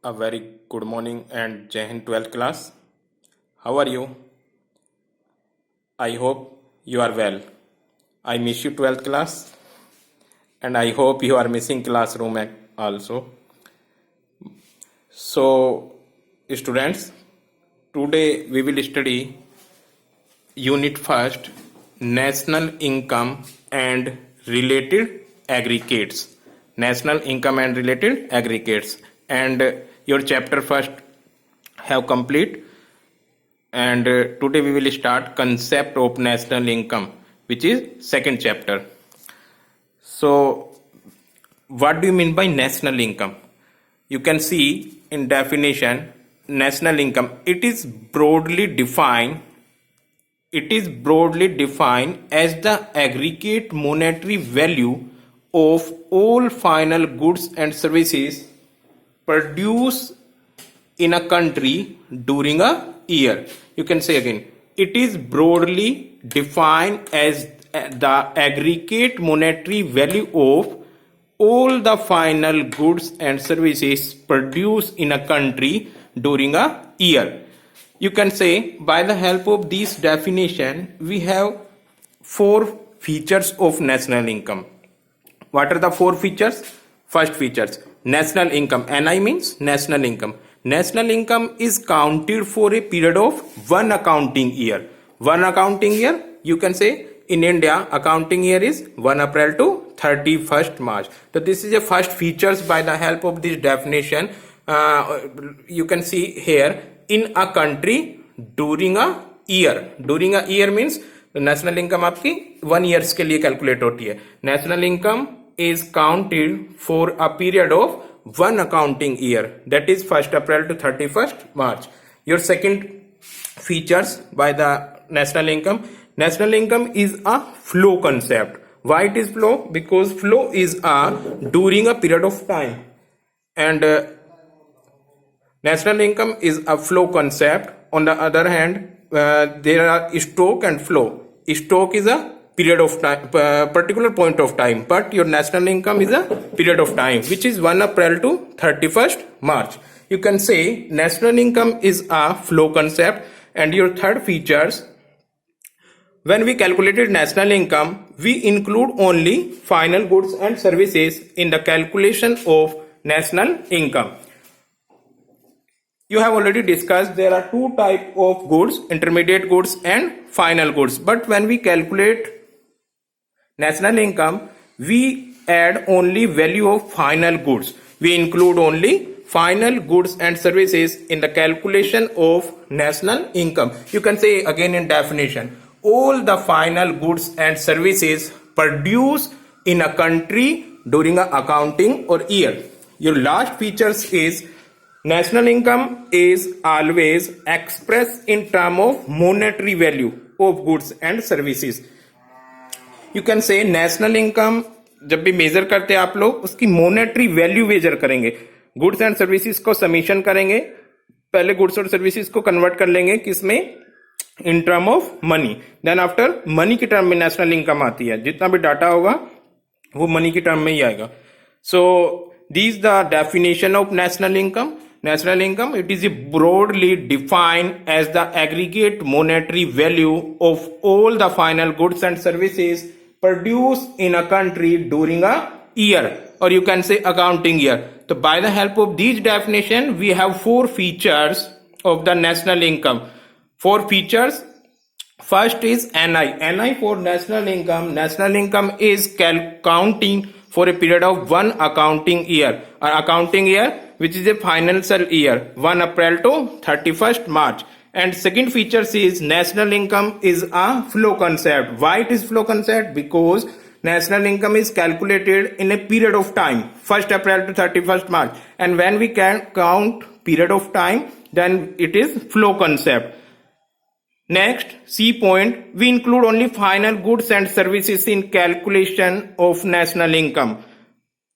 A very good morning and Jai Hind 12th class. How are you? I hope you are well. I miss you 12th class and I hope you are missing classroom also. So students, today we will study unit first, national income and related aggregates. National income and related aggregates, and your chapter first have complete, and today we will start concept of national income, which is second chapter. So what do you mean by national income? You can see in definition, national income, it is broadly defined as the aggregate monetary value of all final goods and services produced in a country during a year. You can say again, it is broadly defined as the aggregate monetary value of all the final goods and services produced in a country during a year. You can say, by the help of this definition, we have four features of national income. What are the four features? First features, national income. NI means national income. National income is counted for a period of one accounting year. One accounting year, you can say in India, accounting year is 1 April to 31st March. So this is the first features. By the help of this definition, you can see here, in a country during a year. During a year means national income आपकी 1 years के लिए calculate होती है. National income is counted for a period of one accounting year, that is 1st April to 31st March. Your second features by the national income is a flow concept. Why it is flow? Because flow is during a period of time, and national income is a flow concept. On the other hand, there are stock and flow. Stock is a period of time, particular point of time, but your national income is a period of time, which is 1 April to 31st March. You can say national income is a flow concept. And your third features, when we calculated national income, we include only final goods and services in the calculation of national income. You have already discussed there are two types of goods, intermediate goods and final goods. But when we calculate national income, we add only value of final goods. We include only final goods and services in the calculation of national income. You can say again in definition, all the final goods and services produced in a country during an accounting or year. Your last features is national income is always expressed in terms of monetary value of goods and services. You can say national income जब भी major करते हैं आप लोग, उसकी monetary value major करेंगे. Goods and services को summation करेंगे, पहले गुड्स और सर्विसेज को कन्वर्ट कर लेंगे किसमें, in term of money. Then after money की टर्म में नेशनल इनकम आती है. जितना भी डाटा होगा वो मनी की टर्म में ही आएगा. So this the definition of national income. National income, it is broadly defined as the aggregate monetary value of all the final goods and services produced in a country during a year, or you can say accounting year. So by the help of these definition, we have four features of the national income. Four features. First is NI. NI for national income. National income is counting for a period of one accounting year. An accounting year which is a financial year, 1 April to 31st March. And second features is national income is a flow concept. Why it is flow concept? Because national income is calculated in a period of time, 1st April to 31st March. And when we can count period of time, then it is flow concept. Next, C point, we include only final goods and services in calculation of national income.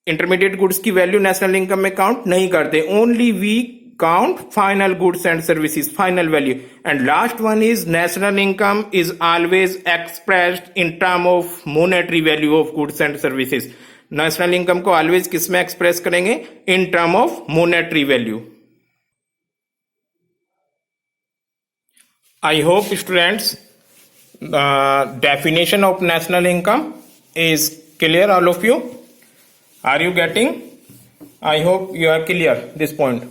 Intermediate goods की value national income में count नहीं करते, only we count final goods and services, final value. And last one is national income is always expressed in term of monetary value of goods and services. National income को always किस में express करेंगे, in term of monetary value. I hope students the definition of national income is clear, all of you. Are you getting? I hope you are clear this point.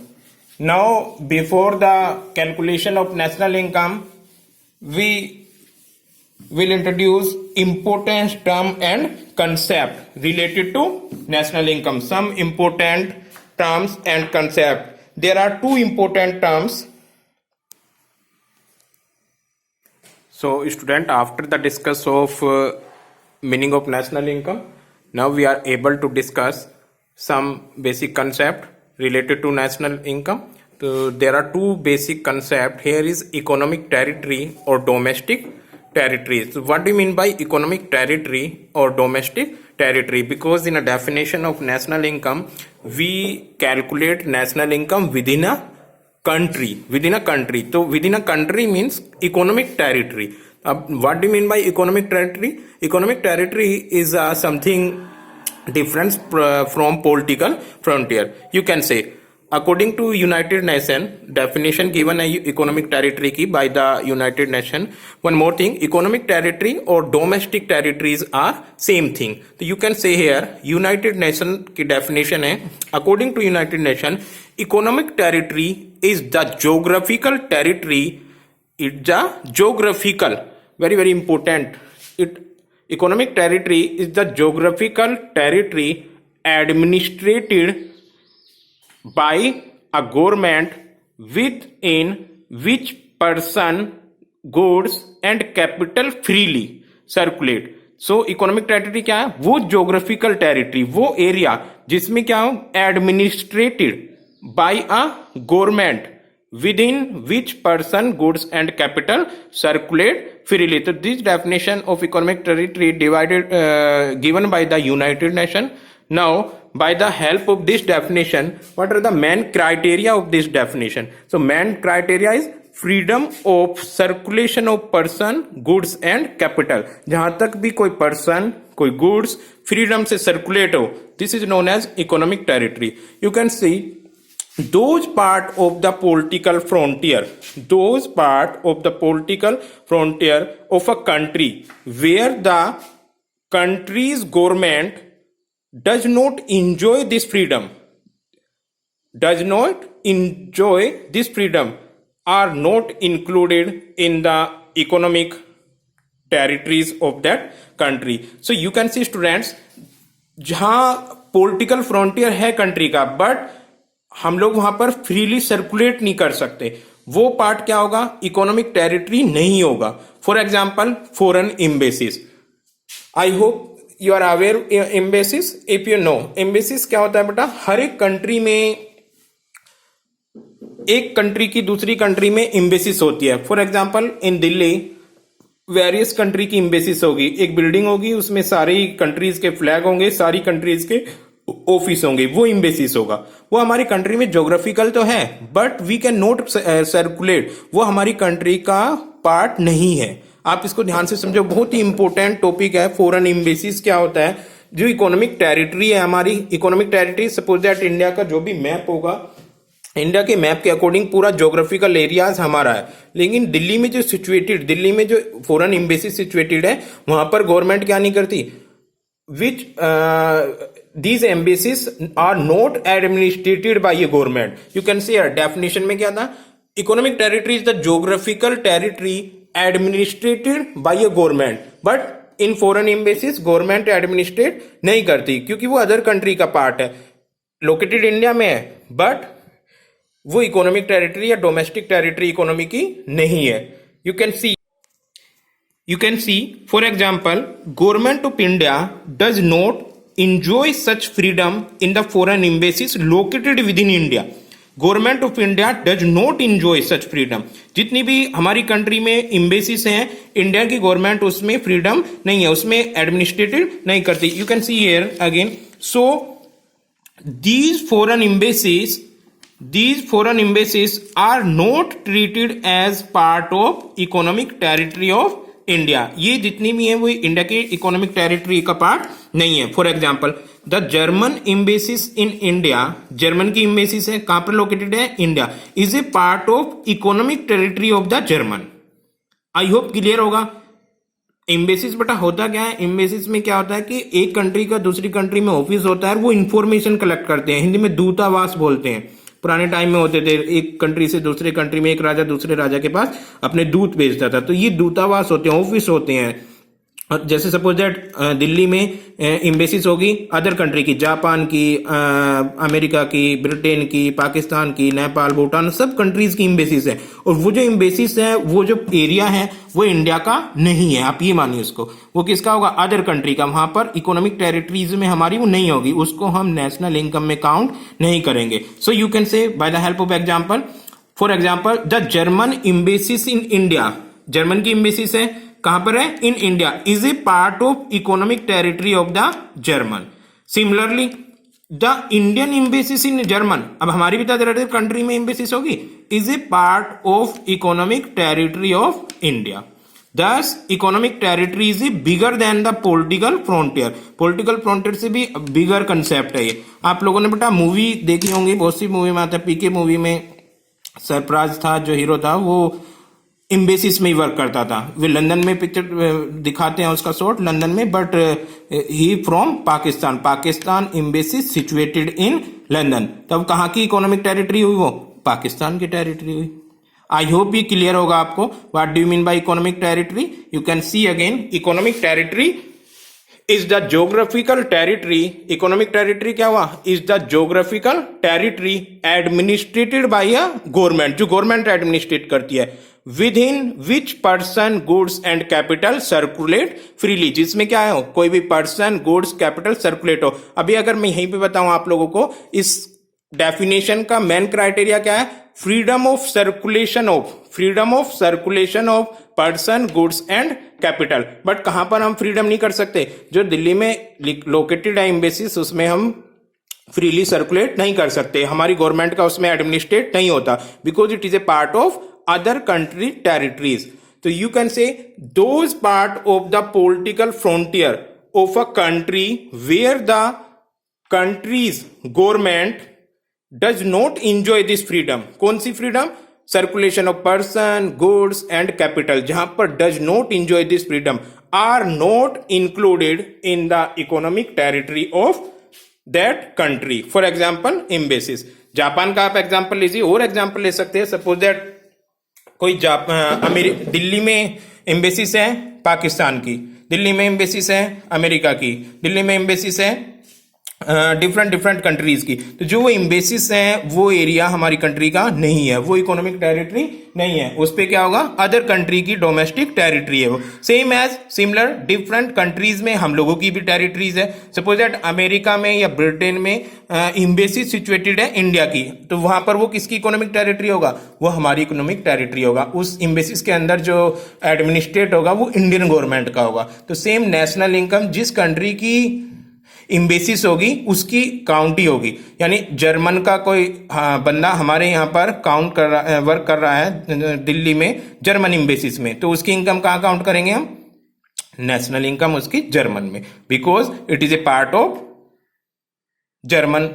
Now, before the calculation of national income, we will introduce important term and concept related to national income. Some important terms and concept. There are two important terms. So, student, after the discuss of meaning of national income, now we are able to discuss some basic concept related to national income. So there are two basic concept. Here is economic territory or domestic territory. So what do you mean by economic territory or domestic territory? Because in a definition of national income, we calculate national income within a country. So within a country means economic territory. What do you mean by economic territory? Economic territory is something different from political frontier. You can say, according to United Nation definition given a economic territory ki by the United Nation. One more thing, economic territory or domestic territories are same thing. So you can say here United Nation ki definition hai, according to United Nation, economic territory is the geographical territory. It's the geographical, very important. Economic territory is the geographical territory administered by a government within which person, goods and capital freely circulate. So economic territory क्या है? वो geographical territory, वो area जिसमें क्या हो, administered by a government within which person, goods and capital circulate freely. So this definition of economic territory given by the United Nations. Now, by the help of this definition, what are the main criteria of this definition? So main criteria is freedom of circulation of person, goods and capital. जहां तक भी कोई person, कोई goods freedom से circulate हो, this is known as economic territory. You can see those part of the political frontier of a country where the country's government does not enjoy this freedom are not included in the economic territories of that country. So you can see students, जहां political frontier है country का, but हम लोग वहां पर freely circulate नहीं कर सकते, वो पार्ट क्या होगा? इकोनॉमिक टेरिटरी नहीं होगा. For example, foreign embassies. I hope you are aware embassies. If you know embassies क्या होता है बेटा, हर एक कंट्री में, एक कंट्री की दूसरी कंट्री में एम्बेसीज होती है. For example in Delhi various country की एम्बेसीज होगी. एक बिल्डिंग होगी, उसमें सारी कंट्रीज के फ्लैग होंगे, सारी कंट्रीज के ऑफिस होंगे, वो एम्बेसीज होगा. वो हमारी कंट्री में ज्योग्राफिकल तो है, but we can not circulate. वो हमारी कंट्री का पार्ट नहीं है. आप इसको ध्यान से समझो, बहुत ही इंपॉर्टेंट टॉपिक है. फॉरेन एम्बेसीज क्या होता है? जो इकोनॉमिक टेरिटरी है हमारी, economic territory, suppose that India का जो भी मैप होगा, इंडिया के मैप के अकॉर्डिंग पूरा ज्योग्राफिकल एरियाज हमारा है. लेकिन दिल्ली में जो फॉरेन एम्बेसी सिचुएटेड है, वहां पर गवर्नमेंट क्या नहीं करती? Which these embassies are not administered by a government. You can see here definition में क्या था? Economic territory is the geographical territory administered by a government. But in foreign embassies government administrate नहीं करती, क्योंकि वो अदर कंट्री का part है, located India में है, बट वो इकोनॉमिक टेरिटरी या डोमेस्टिक टेरिटरी इकोनॉमी की नहीं है. You can see, for example, government of India does not enjoy such freedom in the foreign embassies located within India. Government of India does not enjoy such freedom. जितनी भी हमारी country में embassies हैं, India की government उसमें freedom नहीं है, उसमें एडमिनिस्ट्रेटिव नहीं करती. You can see here again. So these foreign embassies are not treated as part of economic territory of India. ये जितनी भी है वो इंडिया के इकोनॉमिक टेरिटरी का पार्ट नहीं है. For example, the German embassies in India, German की एम्बेसीज है, कहां पर लोकेटेड है? India. Is a part of economic territory of the German. I hope clear होगा। एम्बेसीज बेटा होता क्या है, एम्बेसीज में क्या होता है कि एक कंट्री का दूसरी कंट्री में ऑफिस होता है और वो इंफॉर्मेशन कलेक्ट करते हैं, हिंदी में दूतावास बोलते हैं। पुराने टाइम में होते थे, एक कंट्री से दूसरे कंट्री में एक राजा दूसरे राजा के पास अपने दूत भेजता था, तो ये दूतावास होते हैं, ऑफिस होते हैं। जैसे सपोज दैट दिल्ली में एम्बेसीज होगी अदर कंट्री की, जापान की, अमेरिका की, ब्रिटेन की, पाकिस्तान की, नेपाल, भूटान, सब कंट्रीज की एम्बेसीज है। और वो जो एम्बेसीज है, वो जो एरिया है वो इंडिया का नहीं है, आप ये मानिए उसको। वो किसका होगा, अदर कंट्री का। वहां पर इकोनॉमिक टेरिटरीज में हमारी वो नहीं होगी, उसको हम नेशनल इनकम में काउंट नहीं करेंगे। So you can say by the help of example, for example the German embassies in India, German की एम्बेसीज है कहां पर है, in India, is a part of economic territory of the German. Similarly the Indian embassies in German, अब हमारी भी other country में embassies होगी, is a part of economic territory of India. Thus economic territory is bigger than the political frontier, political frontier से भी बिगर concept है ये। आप लोगों ने बेटा मूवी देखी होंगी, बहुत सी मूवी में आता है, पीके मूवी में सरफराज था जो हीरो था, वो एम्बेसीज में ही वर्क करता था। वे लंदन में पिक्चर दिखाते हैं उसका शॉट लंदन में, but he from Pakistan, Pakistan embassy situated in London. तब कहाँ की इकोनॉमिक टेरिटरी हुई, वो पाकिस्तान की टेरिटरी हुई। आई होप ये क्लियर होगा आपको। What do you mean by economic territory? You can see again, economic territory is the geographical territory. Economic territory क्या हुआ, is the geographical territory administered by a government, जो government administrate करती है, within which person goods and capital circulate freely, जिसमें क्या है, कोई भी पर्सन गुड्स कैपिटल सर्कुलेट हो। अभी अगर मैं यहीं पे बताऊं आप लोगों को, इस डेफिनेशन का मेन क्राइटेरिया क्या है, freedom of circulation of, freedom of circulation of person goods and capital. But कहां पर हम फ्रीडम नहीं कर सकते, जो दिल्ली में लोकेटेड है एम्बेसीज, उसमें हम फ्रीली सर्कुलेट नहीं कर सकते, हमारी गवर्नमेंट का उसमें एडमिनिस्ट्रेट नहीं होता, because it is a part of other country territories. So you can say those part of the political frontier of a country where the country's government does not enjoy this freedom. कौन सी freedom? Circulation of person, goods and capital. जहां पर does not enjoy this freedom are not included in the economic territory of that country. For example, embassies. Japan का आप example लीजिए, और example ले सकते हैं। सपोज दैट कोई दिल्ली में एम्बेसीज है पाकिस्तान की, दिल्ली में एम्बेसीज है अमेरिका की, दिल्ली में एम्बेसीज है डिफरेंट कंट्रीज की। तो जो वो एम्बेसीज हैं वो एरिया हमारी कंट्री का नहीं है, वो इकोनॉमिक टेरिटरी नहीं है, उस पे क्या होगा, अदर कंट्री की डोमेस्टिक टेरिटरी है वो। Same as similar different countries में हम लोगों की भी टेरिटरीज है। सपोज दैट अमेरिका में या ब्रिटेन में एम्बेसी सिचुएटेड है इंडिया की, तो वहां पर वो किसकी इकोनॉमिक टेरिटरी होगा, वो हमारी इकोनॉमिक टेरिटरी होगा। उस एम्बेसीज के अंदर जो एडमिनिस्ट्रेट होगा वो इंडियन गवर्नमेंट का होगा। तो सेम नेशनल इनकम जिस कंट्री की एम्बेसीज होगी उसकी काउंटी होगी। यानी जर्मन का कोई बंदा हमारे यहाँ पर काउंट कर रहा, वर्क कर रहा है दिल्ली में जर्मन एम्बेसीज में, तो उसकी इनकम कहाँ काउंट करेंगे हम, नेशनल इनकम उसकी जर्मन में, because it is a part of German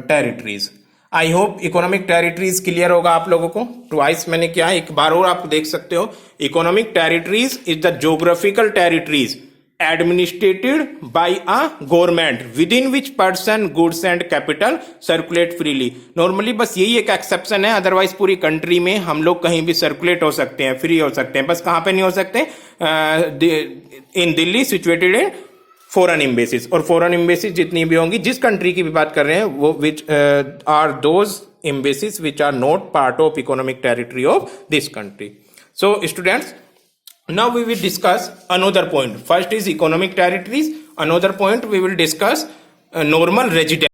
territories. I hope economic territories clear होगा आप लोगों को। ट्वाइस मैंने क्या है, एक बार और आप देख सकते हो, economic territories is the geographical territories administrated by a government within which person goods and capital circulate freely. Normally बस यही एक एक्सेप्शन है, अदरवाइज पूरी कंट्री में हम लोग कहीं भी सर्कुलेट हो सकते हैं, फ्री हो सकते हैं। बस कहां पे नहीं हो सकते, in Delhi situated in foreign embassies. और फॉरेन एम्बेसीज जितनी भी होंगी, जिस कंट्री की भी बात कर रहे हैं, वो which are those embassies which are not part of economic territory of this country. So students, now we will discuss another point. First is economic territories, another point we will discuss normal residence.